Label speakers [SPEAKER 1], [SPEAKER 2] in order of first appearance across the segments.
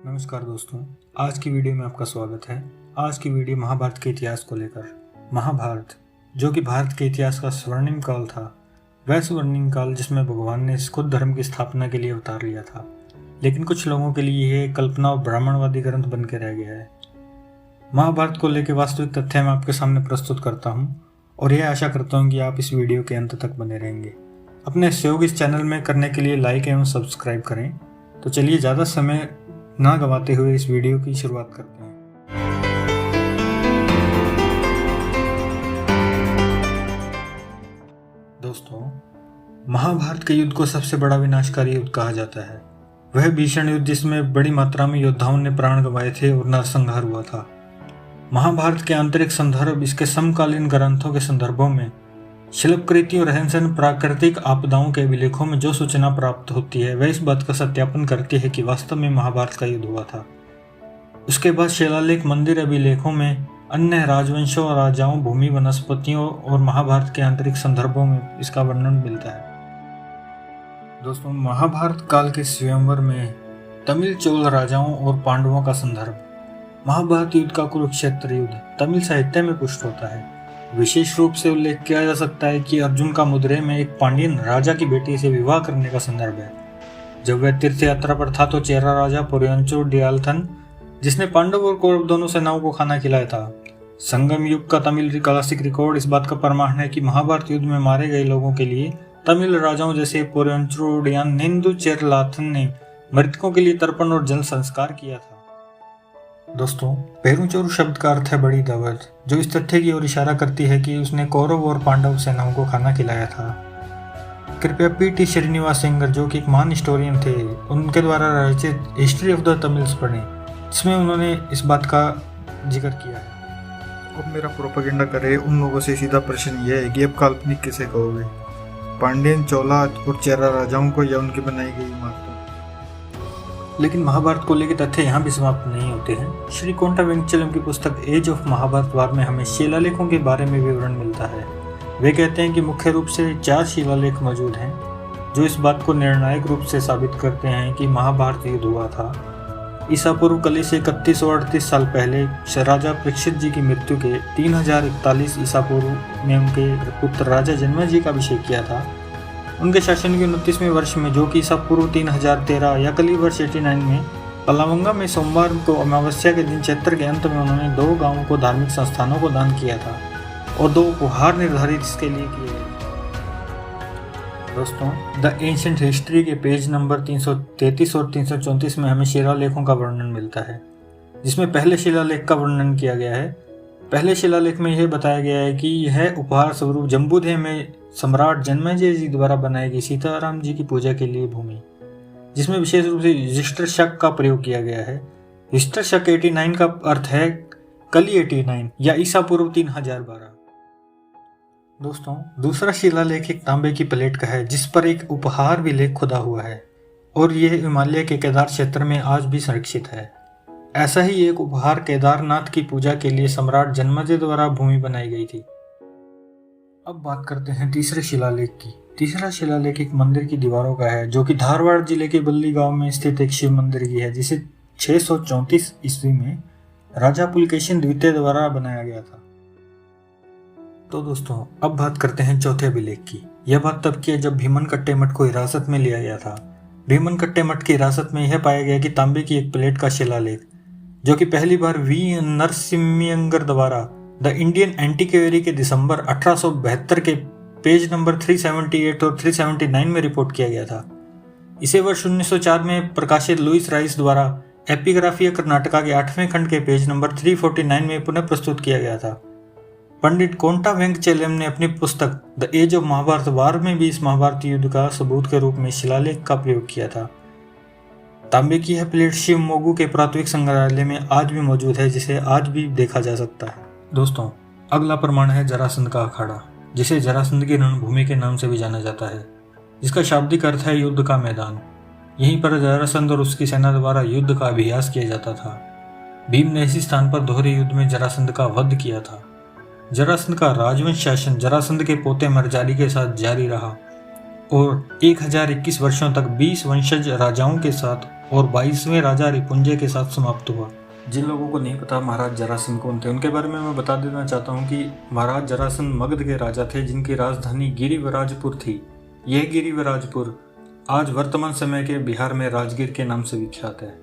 [SPEAKER 1] नमस्कार दोस्तों, आज की वीडियो में आपका स्वागत है। आज की वीडियो महाभारत के इतिहास को लेकर। महाभारत जो कि भारत के इतिहास का स्वर्णिम काल था, वह स्वर्णिम काल जिसमें भगवान ने खुद धर्म की स्थापना के लिए अवतार लिया था, लेकिन कुछ लोगों के लिए यह कल्पना और ब्राह्मणवादी ग्रंथ बन के रह गया है। महाभारत को लेकर वास्तविक तथ्य मैं आपके सामने प्रस्तुत करता हूँ और यह आशा करता हूँ कि आप इस वीडियो के अंत तक बने रहेंगे। अपने सहयोग इस चैनल में करने के लिए लाइक एवं सब्सक्राइब करें। तो चलिए ज़्यादा समय ना गवाते हुए इस वीडियो की शुरुआत करते हैं। दोस्तों, महाभारत के युद्ध को सबसे बड़ा विनाशकारी युद्ध कहा जाता है। वह भीषण युद्ध जिसमें बड़ी मात्रा में योद्धाओं ने प्राण गंवाए थे और नरसंहार हुआ था। महाभारत के आंतरिक संदर्भ इसके समकालीन ग्रंथों के संदर्भों में शिल्पकृति और रहन सहन प्राकृतिक आपदाओं के अभिलेखों में जो सूचना प्राप्त होती है, वह इस बात का सत्यापन करती है कि वास्तव में महाभारत का युद्ध हुआ था। उसके बाद शिलालेख, मंदिर अभिलेखों में अन्य राजवंशों और राजाओं, भूमि, वनस्पतियों और महाभारत के आंतरिक संदर्भों में इसका वर्णन मिलता है। दोस्तों, महाभारत काल के स्वयंवर में तमिल चोल राजाओं और पांडवों का संदर्भ। महाभारत युद्ध का कुरुक्षेत्र युद्ध तमिल साहित्य में पुष्ट होता है। विशेष रूप से उल्लेख किया जा सकता है कि अर्जुन का मदुरै में एक पांड्यन राजा की बेटी से विवाह करने का संदर्भ है। जब वह तीर्थ यात्रा पर था तो चेरा राजा पुरयंचुर डियालथन, जिसने पांडव और कौरव दोनों सेनाओं को खाना खिलाया था। संगम युग का तमिल क्लासिक रिकॉर्ड इस बात का प्रमाण है कि महाभारत युद्ध में मारे गए लोगों के लिए तमिल राजाओं जैसे पुरयंचुर डियानिंदु चेरलाथन ने मृतकों के लिए तर्पण और जल संस्कार किया था। दोस्तों, पेरुचोर शब्द का अर्थ है बड़ी दावत, जो इस तथ्य की ओर इशारा करती है कि उसने कौरव और पांडव सेनाओं को खाना खिलाया था। कृपया पी.टी. श्रीनिवास सिंगर, जो कि एक महान हिस्टोरियन थे, उनके द्वारा रचित हिस्ट्री ऑफ द तमिल्स पढ़ें, जिसमें उन्होंने इस बात का जिक्र किया है।
[SPEAKER 2] अब मेरा प्रोपेगेंडा करे उन लोगों से सीधा प्रश्न यह है कि अब काल्पनिक किसे कहोगे, पांड्यन, चोला और चेरा राजाओं को या उनकी बनाई गई इमारतों?
[SPEAKER 1] लेकिन महाभारत को लेकर तथ्य यहाँ भी समाप्त नहीं होते हैं। श्री कोंटा वेंकटचलम की पुस्तक एज ऑफ महाभारत वार में हमें शिलालेखों के बारे में विवरण मिलता है। वे कहते हैं कि मुख्य रूप से 4 शिलालेख मौजूद हैं, जो इस बात को निर्णायक रूप से साबित करते हैं कि महाभारत युद्ध हुआ था। ईसा पूर्व कली से 3138 साल पहले राजा परीक्षित जी की मृत्यु के 3041 ईसा पूर्व में उनके पुत्र राजा जन्मेजय का अभिषेक किया था। उनके शासन के 29वें वर्ष में, जो कि ईसा पूर्व 3013 या कली वर्ष 89 में, पलावंगा में सोमवार को अमावस्या के दिन चैत्र के अंत में उन्होंने 2 गांवों को धार्मिक संस्थानों को दान किया था और 2 उपहार निर्धारित इसके लिए किए गए। दोस्तों, द एंशिएंट हिस्ट्री के पेज नंबर 333 और 334 में हमें शिलालेखों का वर्णन मिलता है, जिसमें पहले शिलालेख का वर्णन किया गया है। पहले शिलालेख में यह बताया गया है कि यह उपहार स्वरूप जम्बूद्वीप में सम्राट जन्मेजय जी द्वारा बनाई गई सीताराम जी की पूजा के लिए भूमि, जिसमें विशेष रूप से युधिष्ठिर शक का प्रयोग किया गया है। युधिष्ठिर शक 89 का अर्थ है कली 89 या ईसा पूर्व 3012। दोस्तों, दूसरा शिलालेख एक तांबे की प्लेट का है, जिस पर एक उपहार विलेख खुदा हुआ है और यह हिमालय के केदार क्षेत्र में आज भी संरक्षित है। ऐसा ही एक उपहार केदारनाथ की पूजा के लिए सम्राट जन्मेजय द्वारा भूमि बनाई गई थी। अब बात करते हैं तीसरे शिलालेख की। तीसरा शिलालेख एक मंदिर की दीवारों का है, जो कि धारवाड़ जिले के बल्ली गांव में स्थित एक शिव मंदिर की है, जिसे 634 ईस्वी में राजा पुलकेशिन द्वितीय द्वारा बनाया गया था। तो दोस्तों, अब बात करते हैं चौथे अभिलेख की। यह बात तब की है जब भीमनकट्टे मठ को हिरासत में लिया गया था। भीमनकट्टे मठ की हिरासत में यह पाया गया कि तांबे की एक प्लेट का शिलालेख, जो कि पहली बार वी नरसिम्हयंगर द्वारा द इंडियन एंटीक्वेरी के दिसंबर 1872 के पेज नंबर 378 और 379 में रिपोर्ट किया गया था। इसे वर्ष 1904 में प्रकाशित लुइस राइस द्वारा एपिग्राफिया कर्नाटका के 8वें खंड के पेज नंबर 349 में पुनः प्रस्तुत किया गया था। पंडित कोंटा वेंकटचलम ने अपनी पुस्तक द एज ऑफ महाभारत वार में भी इस महाभारत युद्ध का सबूत के रूप में शिलालेख का प्रयोग किया था। तांबे की यह प्लेट शिवमोगु के पुरातत्विक संग्रहालय में आज भी मौजूद है, जिसे आज भी देखा जा सकता है। दोस्तों, अगला प्रमाण है जरासंध का अखाड़ा, जिसे जरासंध की रणभूमि के नाम से भी जाना जाता है, जिसका शाब्दिक अर्थ है युद्ध का मैदान। यहीं पर जरासंध और उसकी सेना द्वारा युद्ध का अभ्यास किया जाता था। भीम ने इसी स्थान पर दोहरे युद्ध में जरासंध का वध किया था। जरासंध का राजवंश शासन जरासंध के पोते मर्जारी के साथ जारी रहा और 1021 वर्षों तक 20 वंशज राजाओं के साथ और 22वें राजा रिपुंजय के साथ समाप्त हुआ। जिन लोगों को नहीं पता महाराज जरासंध कौन थे, उनके बारे में मैं बता देना चाहता हूँ कि महाराज जरासंध मगध के राजा थे जिनकी राजधानी गिरिवराजपुर थी। यह गिरिवराजपुर आज वर्तमान समय के बिहार में राजगीर के नाम से विख्यात है।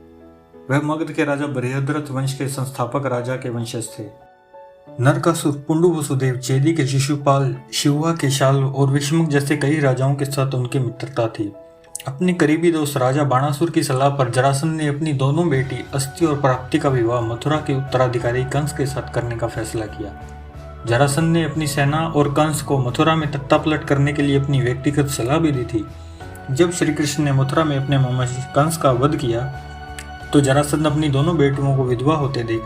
[SPEAKER 1] वह मगध के राजा बृहद्रथ वंश के संस्थापक राजा के वंशज थे। नरकासुर, पुंडु वसुदेव, चेदी के शिशुपाल, शिवा के शाल और विषमुख जैसे कई राजाओं के साथ उनकी मित्रता थी। अपने करीबी दोस्त राजा बाणासुर की सलाह पर जरासंध ने अपनी दोनों बेटी अस्ति और प्राप्ति का विवाह मथुरा के उत्तराधिकारी कंस के साथ करने का फैसला किया। जरासंध ने अपनी सेना और कंस को मथुरा में तख्तापलट करने के लिए अपनी व्यक्तिगत सलाह भी दी थी। जब श्री कृष्ण ने मथुरा में अपने मामा कंस का वध किया तो जरासंध अपनी दोनों बेटियों को विधवा होते देख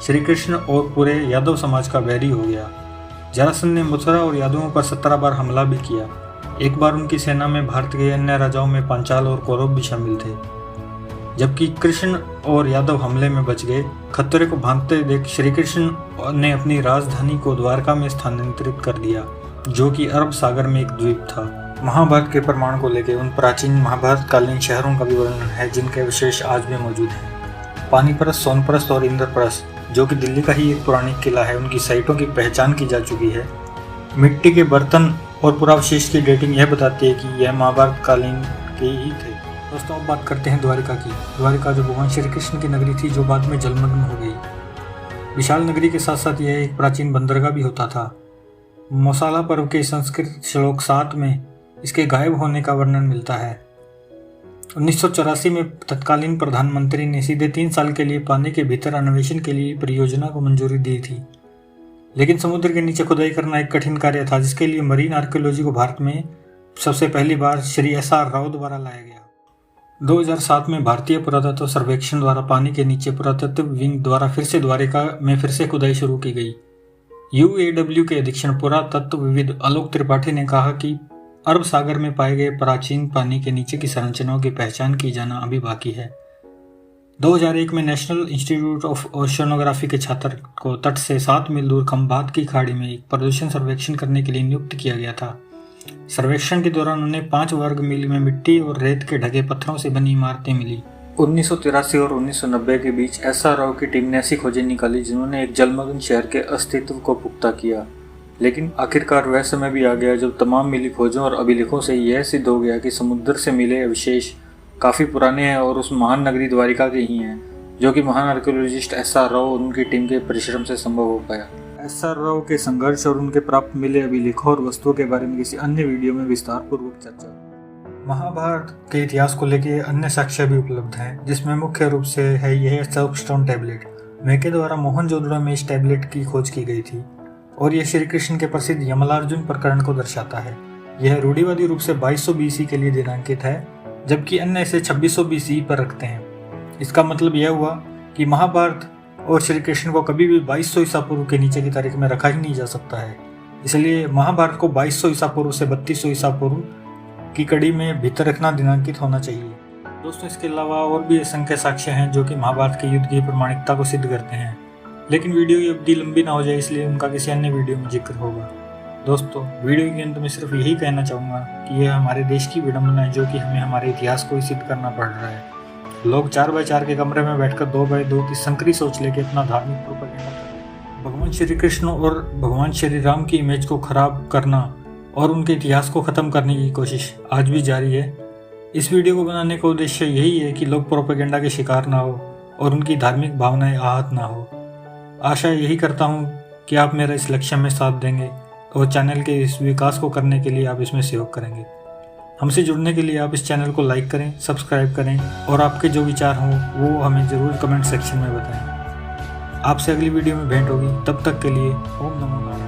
[SPEAKER 1] श्री कृष्ण और पूरे यादव समाज का बैरी हो गया। जरासंध ने मथुरा और यादवों पर 17 बार हमला भी किया। एक बार उनकी सेना में भारत के अन्य राजाओं में पांचाल और कौरव भी शामिल थे। जबकि कृष्ण और यादव हमले में बच गए, खतरे को भांपते देख श्री कृष्ण ने अपनी राजधानी को द्वारका में स्थानांतरित कर दिया, जो कि अरब सागर में एक द्वीप था। महाभारत के प्रमाण को लेकर उन प्राचीन महाभारत कालीन शहरों का भी वर्णन है जिनके अवशेष आज भी मौजूद हैं। पानीपरस, सोनप्रस और इंद्रप्रस, जो कि दिल्ली का ही एक पुरानी किला है, उनकी साइटों की पहचान की जा चुकी है। मिट्टी के बर्तन और पुरावशेष की डेटिंग यह बताती है कि यह महाभारत कालीन के ही थे। दोस्तों, अब बात करते हैं द्वारिका की। द्वारिका जो भगवान श्री कृष्ण की नगरी थी, जो बाद में जलमग्न हो गई। विशाल नगरी के साथ साथ यह एक प्राचीन बंदरगाह भी होता था। मौसाला पर्व के संस्कृत श्लोक 7 में इसके गायब होने का वर्णन मिलता है। 1984 में तत्कालीन प्रधानमंत्री ने सीधे 3 साल के लिए पानी के भीतर अन्वेषण के लिए परियोजना को मंजूरी दी थी, लेकिन समुद्र के नीचे खुदाई करना एक कठिन कार्य था, जिसके लिए मरीन आर्कियोलॉजी को भारत में सबसे पहली बार श्री SR राव द्वारा लाया गया। 2007 में भारतीय पुरातत्व सर्वेक्षण द्वारा पानी के नीचे पुरातत्व विंग द्वारा फिर से द्वारिका में फिर से खुदाई शुरू की गई। UAW के अधीक्षण पुरातत्वविद आलोक त्रिपाठी ने कहा कि अरब सागर में पाए गए प्राचीन पानी के नीचे की संरचनाओं की पहचान की जाना अभी बाकी है। 2001 में नेशनल इंस्टीट्यूट ऑफ ओशियनोग्राफी के छात्र को तट से 7 मील दूर खंबात की खाड़ी में एक प्रदूषण सर्वेक्षण करने के लिए नियुक्त किया गया था। सर्वेक्षण के दौरान उन्हें 5 वर्ग मील में मिट्टी और रेत के ढके पत्थरों से बनी इमारतें मिली। 1983 और 1990 के बीच SR राव की टीम ने ऐसी खोजें निकाली जिन्होंने एक जलमग्न शहर के अस्तित्व को पुख्ता किया। लेकिन आखिरकार वह समय भी आ गया जब तमाम मिली खोजों और अभिलेखों से यह सिद्ध हो गया कि समुद्र से मिले अवशेष काफ़ी पुराने हैं और उस महान नगरी द्वारिका के ही हैं, जो कि महान आर्कियोलॉजिस्ट SR राव और उनकी टीम के परिश्रम से संभव हो पाया। SR राव के संघर्ष और उनके प्राप्त मिले अभिलेखों और वस्तुओं के बारे में किसी अन्य वीडियो में विस्तार पूर्वक चर्चा। महाभारत के इतिहास को लेकर अन्य साक्ष्य भी उपलब्ध हैं, जिसमें मुख्य रूप से है यह सोपस्टोन टैबलेट। मेके द्वारा मोहनजोदड़ो में इस टैबलेट की खोज की गई थी और यह श्री कृष्ण के प्रसिद्ध यमलार्जुन प्रकरण को दर्शाता है। यह रूढ़िवादी रूप से 2200 BC के लिए दिनांकित है, जबकि अन्य इसे 2600 BC पर रखते हैं। इसका मतलब यह हुआ कि महाभारत और श्री कृष्ण को कभी भी 2200 ईसा पूर्व के नीचे की तारीख में रखा ही नहीं जा सकता है। इसलिए महाभारत को 2200 ईसा पूर्व से 3200 ईसा पूर्व की कड़ी में भीतर रखना दिनांकित होना चाहिए। दोस्तों, इसके अलावा और भी असंख्य साक्ष्य हैं जो कि महाभारत के युद्ध की प्रमाणिकता को सिद्ध करते हैं, लेकिन वीडियो की अवधि लंबी ना हो जाए इसलिए उनका किसी अन्य वीडियो में जिक्र होगा। दोस्तों, वीडियो के अंत में सिर्फ यही कहना चाहूँगा कि यह हमारे देश की विडंबना है, जो कि हमें हमारे इतिहास को ही सिद्ध करना पड़ रहा है। लोग 4x4 के कमरे में बैठकर 2x2 की संकरी सोच लेके अपना धार्मिक प्रोपेगेंडा कर रहे हैं। भगवान श्री कृष्ण और भगवान श्री राम की इमेज को खराब करना और उनके इतिहास को ख़त्म करने की कोशिश आज भी जारी है। इस वीडियो को बनाने का उद्देश्य यही है कि लोग प्रोपेगेंडा के शिकार ना हो और उनकी धार्मिक भावनाएं आहत ना हो। आशा यही करता हूँ कि आप मेरा इस लक्ष्य में साथ देंगे और चैनल के इस विकास को करने के लिए आप इसमें सहयोग करेंगे। हमसे जुड़ने के लिए आप इस चैनल को लाइक करें, सब्सक्राइब करें और आपके जो विचार हों वो हमें ज़रूर कमेंट सेक्शन में बताएं। आपसे अगली वीडियो में भेंट होगी, तब तक के लिए ओम नमो नारायण।